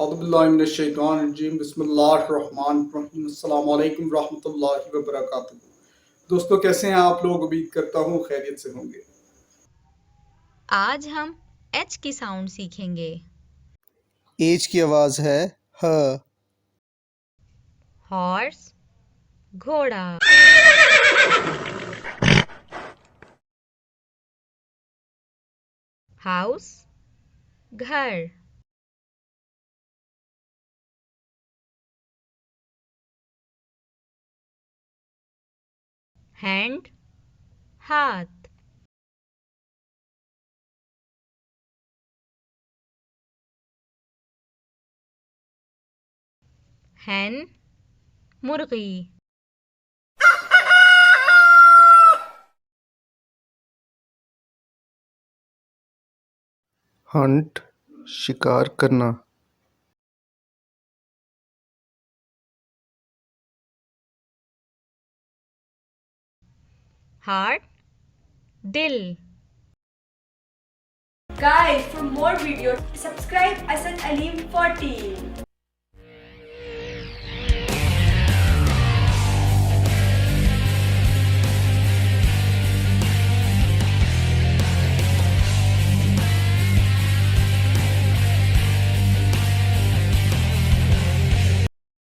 औज़ुबिल्लाहिमिनश्शैतानिर्रजीम बिस्मिल्लाहिर्रहमानिर्रहीम अस्सलामु अलैकुम रहमतुल्लाहि व बरकातुहू। दोस्तों कैसे हैं आप लोग? उम्मीद करता हूँ खैरियत से होंगे। आज हम एच की साउंड सीखेंगे। एज की आवाज है ह। हॉर्स घोड़ा, हाउस घर, हैंड हाथ, हैन मुर्गी, हंट शिकार करना। हार्ट दिल। Guys, for more videos, subscribe Asad Aleem 40.